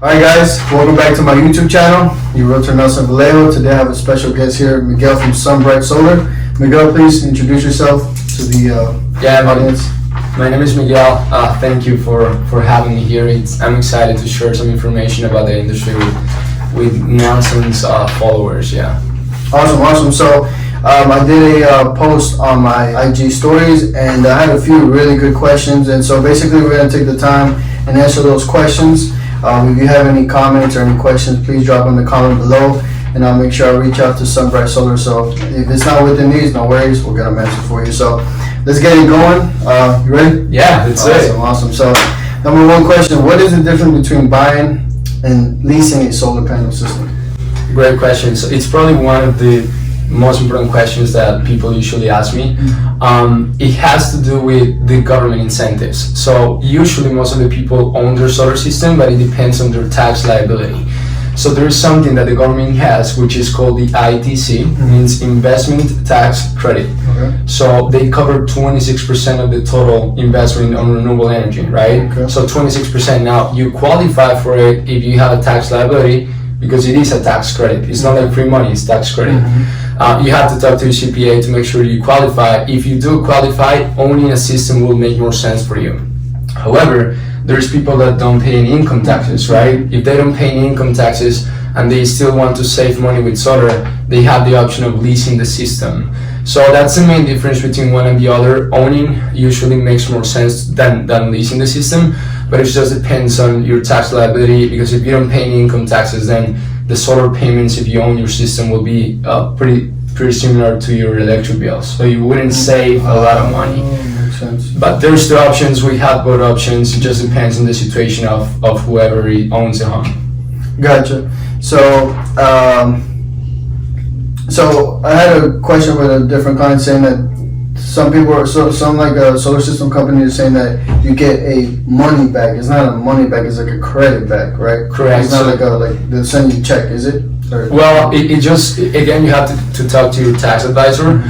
Alright guys, welcome back to my YouTube channel. Your realtor Nelson Vallejo. Today I have a special guest here, Miguel from Sunbright Solar. Miguel, please introduce yourself to the audience. My name is Miguel. Thank you for having me here. I'm excited to share some information about the industry with Nelson's followers. Yeah. Awesome. So I did a post on my IG stories and I had a few really good questions, and so basically we're going to take the time and answer those questions. If you have any comments or any questions, please drop in the comment below and I'll make sure I reach out to Sunbright Solar. So if it's not within these, no worries, we'll get them answered for you. So let's get it going. You ready? Yeah, that's awesome. So number one question, what is the difference between buying and leasing a solar panel system? Great question. So it's probably one of the most important questions that people usually ask me. It has to do with the government incentives. So usually most of the people own their solar system, but it depends on their tax liability. So there is something that the government has, which is called the ITC, means investment tax credit. Okay. So they cover 26% of the total investment on renewable energy, right? Okay. So 26%. Now you qualify for it if you have a tax liability, because it is a tax credit. It's not like free money, it's tax credit. You have to talk to your CPA to make sure you qualify. If you do qualify, owning a system will make more sense for you. However, there's people that don't pay any income taxes, right? If they don't pay any income taxes and they still want to save money with solar, they have the option of leasing the system. So that's the main difference between one and the other. Owning usually makes more sense than leasing the system, but it just depends on your tax liability, because if you don't pay any income taxes, then the solar payments, if you own your system, will be pretty similar to your electric bills. So you wouldn't save a lot of money. Makes sense. But there's two options. We have both options. It just depends on the situation of whoever owns the home. Gotcha. So I had a question with a different client saying that some solar system companies are saying that you get a money back. It's not a money back, it's like a credit back, right? Correct. It's not like they'll send you a check, is it? Well, it just, again, you have to talk to your tax advisor.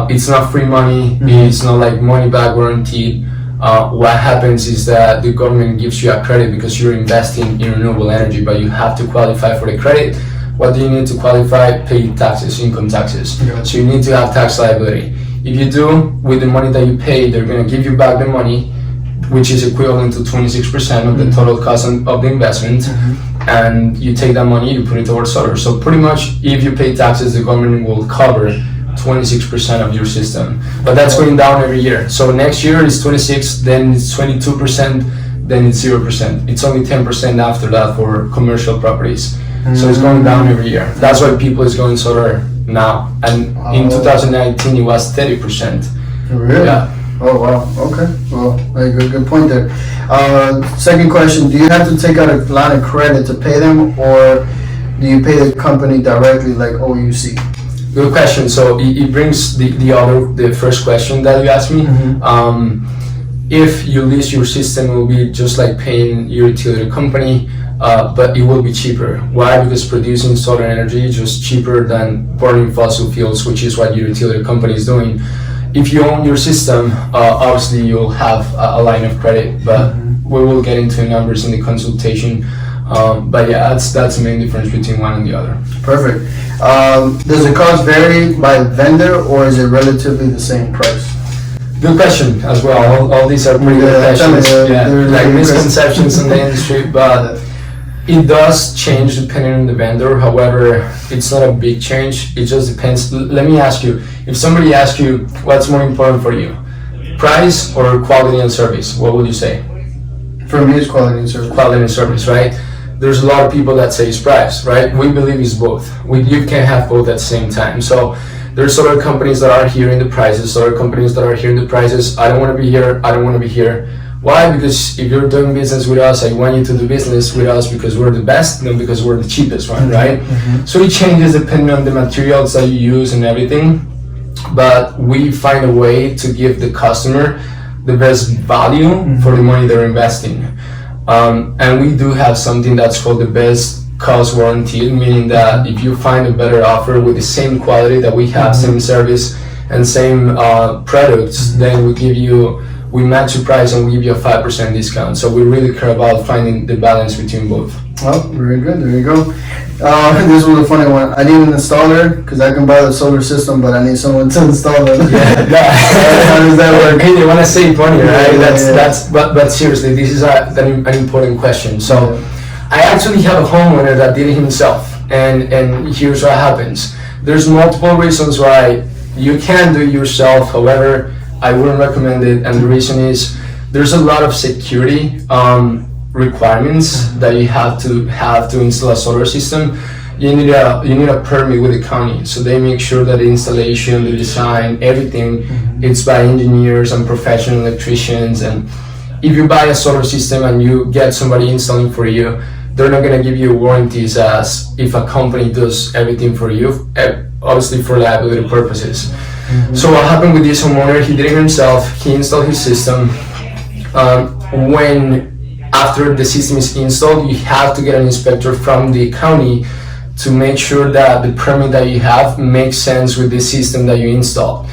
It's not free money. It's not like money back guaranteed. What happens is that the government gives you a credit because you're investing in renewable energy, but you have to qualify for the credit. What do you need to qualify? Pay taxes, income taxes. Yeah. So you need to have tax liability. If you do, with the money that you pay, they're going to give you back the money, which is equivalent to 26% of the total cost of the investment. And you take that money, you put it towards solar. So pretty much, if you pay taxes, the government will cover 26% of your system. But that's going down every year. So next year it's 26, then it's 22%, then it's 0%. It's only 10% after that for commercial properties. So it's going down every year. That's why people is going solar now. And in 2019 it was 30%. Really? Yeah. Oh wow, okay. Well, good point there. Second question, do you have to take out a line of credit to pay them, or do you pay the company directly like OUC? Good question. So it brings the first question that you asked me. If you lease your system, it will be just like paying your utility company, but it will be cheaper. Why? Because producing solar energy is just cheaper than burning fossil fuels, which is what your utility company is doing. If you own your system, obviously you'll have a line of credit, but we will get into numbers in the consultation. But yeah, that's the main difference between one and the other. Perfect. Does the cost vary by vendor, or is it relatively the same price? Good question as well. All these are pretty good questions. Like misconceptions in the industry, but it does change depending on the vendor. However, it's not a big change. It just depends. Let me ask you, if somebody asks you what's more important for you, price or quality and service, what would you say? For me, it's quality and service. Quality and service, right? There's a lot of people that say it's price, right? We believe it's both. You can't have both at the same time. So there's solar companies that are here in the prices, solar companies that are here in the prices. I don't want to be here, I don't want to be here. Why? Because if you're doing business with us, I want you to do business with us because we're the best, not because we're the cheapest one, right? So it changes depending on the materials that you use and everything. But we find a way to give the customer the best value for the money they're investing. And we do have something that's called the best cost warranty, meaning that if you find a better offer with the same quality that we have, same service and same products, then we match the price and we give you a 5% discount. So we really care about finding the balance between both. Oh, very good. There you go. This was a funny one. I need an installer because I can buy the solar system, but I need someone to install it. How does that work? Okay, they want to save money, right? Yeah, That's. But seriously, this is an important question. So, I actually have a homeowner that did it himself, and here's what happens. There's multiple reasons why you can do it yourself. However, I wouldn't recommend it, and the reason is there's a lot of security requirements that you have to install a solar system. You need a permit with the county, so they make sure that the installation, the design, everything, it's by engineers and professional electricians. And if you buy a solar system and you get somebody installing for you, they're not gonna give you warranties as if a company does everything for you, obviously for liability purposes. So what happened with this homeowner? He did it himself. He installed his system. After the system is installed, you have to get an inspector from the county to make sure that the permit that you have makes sense with the system that you installed.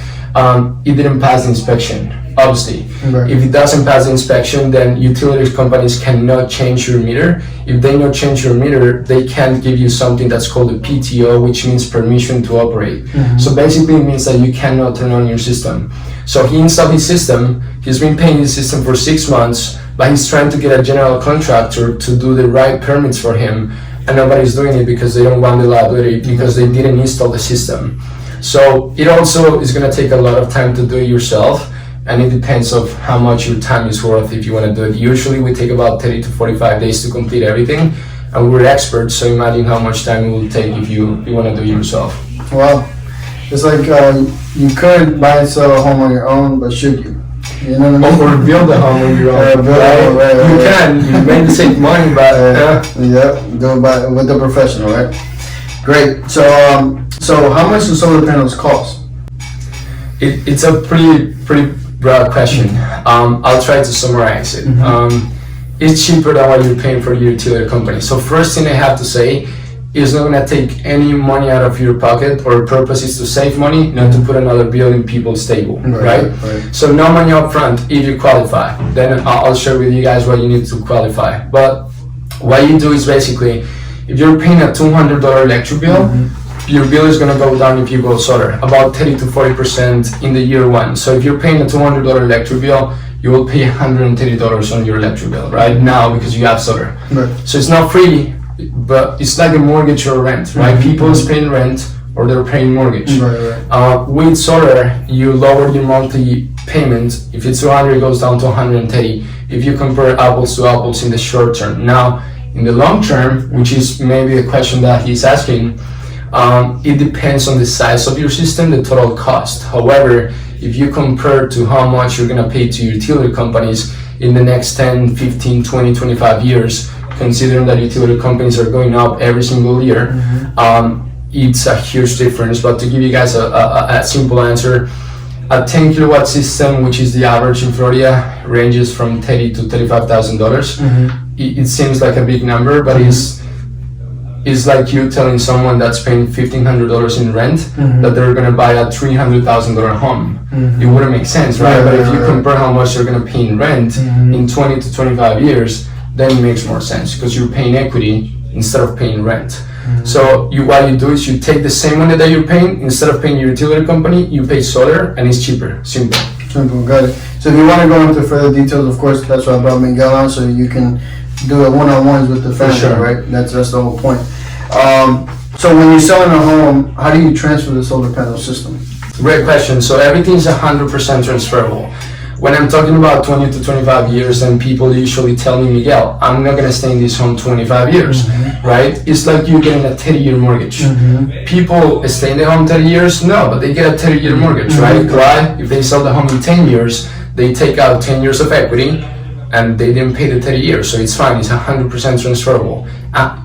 It didn't pass the inspection, obviously. Right. If it doesn't pass the inspection, then utility companies cannot change your meter. If they not change your meter, they can't give you something that's called a PTO, which means permission to operate. So basically it means that you cannot turn on your system. So he installed his system, he's been paying his system for 6 months, but he's trying to get a general contractor to do the right permits for him, and nobody's doing it because they don't want the liability because they didn't install the system. So it also is going to take a lot of time to do it yourself, and it depends of how much your time is worth if you want to do it. Usually we take about 30 to 45 days to complete everything, and we're experts, so imagine how much time it will take if you want to do it yourself. Well, it's like you could buy and sell a home on your own, but should you? You know what I mean? Or build a home on your own. You can. You may save money, but yeah, do it with the professional, right? Great. So how much do solar panels cost? It's a pretty broad question. I'll try to summarize it. It's cheaper than what you're paying for your utility company. So first thing I have to say is not going to take any money out of your pocket. Our purpose is to save money, not to put another bill in people's table, right? So no money up front if you qualify. Then I'll share with you guys what you need to qualify. But what you do is basically, if you're paying a $200 electric bill, your bill is going to go down if you go solar, about 30 to 40% in the year one. So if you're paying a $200 electric bill, you will pay $130 on your electric bill right now because you have solar. So it's not free, but it's like a mortgage or rent, right? People is paying rent or they're paying mortgage. With solar, you lower your monthly payment. If it's 200, it goes down to 130. If you compare apples to apples in the short term. Now, in the long term, which is maybe the question that he's asking, it depends on the size of your system, the total cost. However, if you compare to how much you're gonna pay to utility companies in the next 10, 15, 20, 25 years, considering that utility companies are going up every single year, it's a huge difference. But to give you guys a simple answer, a 10 kilowatt system, which is the average in Florida, ranges from $30,000 to $35,000. It seems like a big number, but it's like you telling someone that's paying $1,500 in rent that they're gonna buy a $300,000 home. It wouldn't make sense, right? But if you compare how much they're gonna pay in rent in 20 to 25 years, then it makes more sense because you're paying equity instead of paying rent. So what you do is you take the same money that you're paying, instead of paying your utility company, you pay solar, and it's cheaper. Simple. Got it. So if you want to go into further details, of course, that's why I brought Miguel on, so you can do it one-on-ones with the family, right? That's the whole point. So when you're selling a home, how do you transfer the solar panel system? Great question. So everything's 100% transferable. When I'm talking about 20 to 25 years, and people usually tell me, Miguel, I'm not gonna stay in this home 25 years, right? It's like you getting a 30-year mortgage. People stay in the home 30 years? No, but they get a 30-year mortgage, right? Why? If they sell the home in 10 years, they take out 10 years of equity, and they didn't pay the 30 years, so it's fine. It's 100% transferable.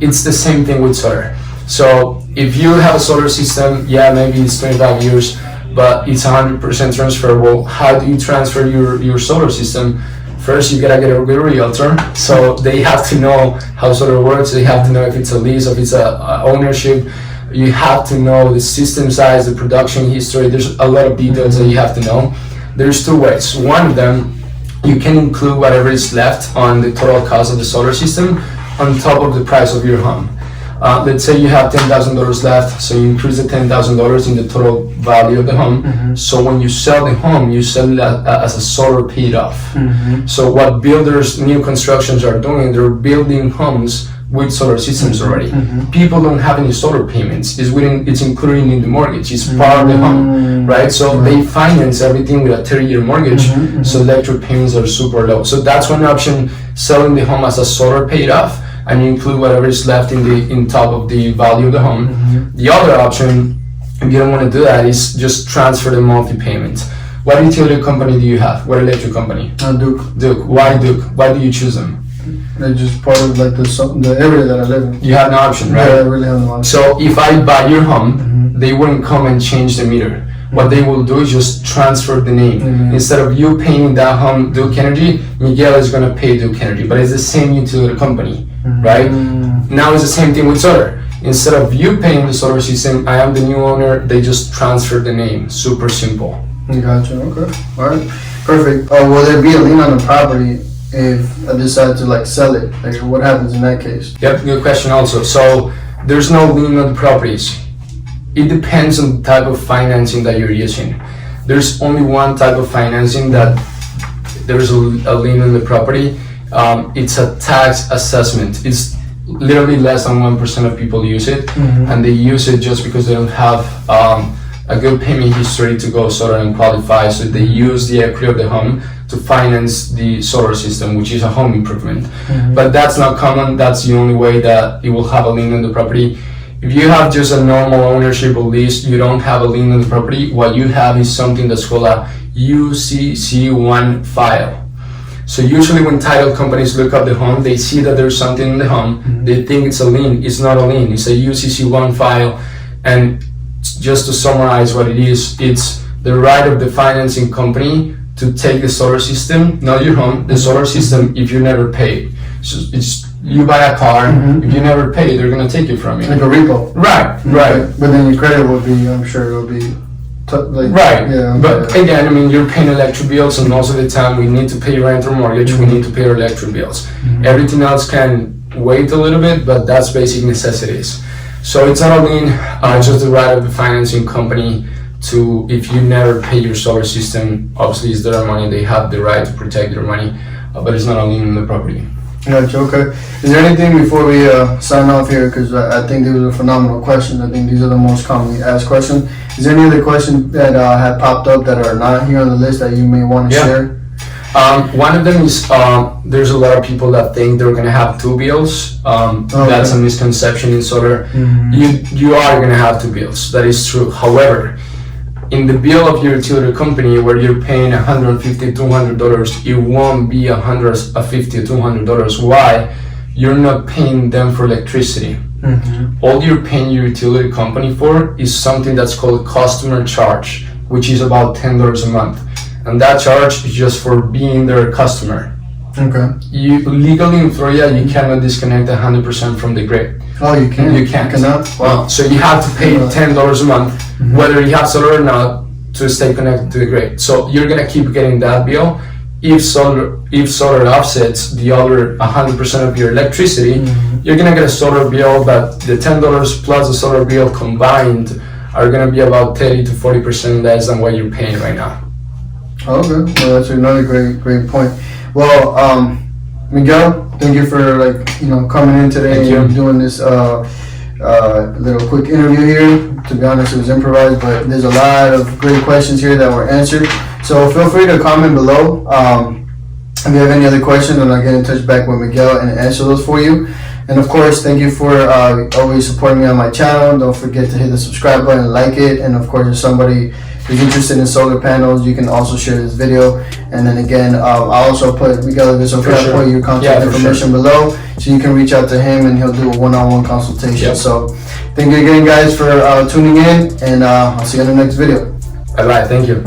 It's the same thing with solar. So if you have a solar system, yeah, maybe it's 25 years, but it's 100% transferable. How do you transfer your solar system? First, you gotta get a realtor, so they have to know how solar works. They have to know if it's a lease, if it's a ownership. You have to know the system size, the production history. There's a lot of details that you have to know. There's two ways. One of them, you can include whatever is left on the total cost of the solar system, on top of the price of your home. Let's say you have $10,000 left, so you increase the $10,000 in the total value of the home. So when you sell the home, you sell it as a solar paid off. So what builders, new constructions are doing, they're building homes with solar systems already. People don't have any solar payments. It's included in the mortgage. It's part of the home, right? So they finance everything with a 30-year mortgage. So electric payments are super low. So that's one option, selling the home as a solar paid off, and you include whatever is left in top of the value of the home. The other option, if you don't want to do that, is just transfer the monthly payment. What utility company do you have? What electric company? Duke. Duke. Why Duke? Why do you choose them? They're just part of like the area that I live in. You have no option, right? Yeah, I really have no option. So if I buy your home, they wouldn't come and change the meter. What they will do is just transfer the name. Instead of you paying that home Duke Energy, Miguel is going to pay Duke Energy, but it's the same utility company, right? Now it's the same thing with solar. Instead of you paying the solar system, I am the new owner, they just transfer the name. Super simple. Gotcha, okay. Alright, perfect. Will there be a lien on the property if I decide to like sell it? Like what happens in that case? Yep, good question also. So there's no lien on the properties. It depends on the type of financing that you're using. There's only one type of financing that there's a lien on the property. It's a tax assessment. It's literally less than 1% of people use it, and they use it just because they don't have a good payment history to go solar and qualify. So they use the equity of the home to finance the solar system, which is a home improvement. But that's not common. That's the only way that it will have a lien on the property. If you have just a normal ownership or lease, you don't have a lien on the property. What you have is something that's called a UCC1 file. So usually when title companies look up the home, they see that there's something in the home, they think it's a lien. It's not a lien, it's a UCC1 file. And just to summarize what it is, it's the right of the financing company to take the solar system, not your home, the solar system, if you never pay. So it's you buy a car, if you never pay, they're gonna take it from you. Like a repo. Right. But then your credit will be, I'm sure it'll be right. Yeah. But again, I mean, you're paying electric bills, and most of the time we need to pay rent or mortgage, we need to pay our electric bills. Everything else can wait a little bit, but that's basic necessities. So it's not a lien, it's just the right of the financing company to, if you never pay your solar system, obviously it's their money, they have the right to protect their money, but it's not a lien on the property. Gotcha, okay. Is there anything before we sign off here, because I think these are phenomenal questions. I think these are the most commonly asked questions. Is there any other questions that have popped up that are not here on the list that you may want to share? One of them is there's a lot of people that think they're gonna have two bills. That's a misconception in solar. You are gonna have two bills. That is true. However, in the bill of your utility company, where you're paying $150, $200, it won't be $150, $200. Why? You're not paying them for electricity. All you're paying your utility company for is something that's called customer charge, which is about $10 a month. And that charge is just for being their customer. Okay. You legally in Florida, you cannot disconnect 100% from the grid. Oh, you can't? You can't. Wow. So you have to pay $10 a month, whether you have solar or not, to stay connected to the grid. So you're gonna keep getting that bill. If solar offsets the other 100% of your electricity, you're gonna get a solar bill, but the $10 plus the solar bill combined are gonna be about 30 to 40% less than what you're paying right now. Okay, well that's another great point. Well, Miguel, thank you for coming in today and doing this little quick interview here. To be honest, it was improvised, but there's a lot of great questions here that were answered. So feel free to comment below if you have any other questions, and I'll get in touch back with Miguel and answer those for you. And of course, thank you for always supporting me on my channel. Don't forget to hit the subscribe button and like it. And of course, if somebody is interested in solar panels, you can also share this video. And then again, I'll also put Miguel, if it's okay, I'll put your contact information below, so you can reach out to him and he'll do a one-on-one consultation. So thank you again, guys, for tuning in, and I'll see you in the next video. Bye-bye. Thank you.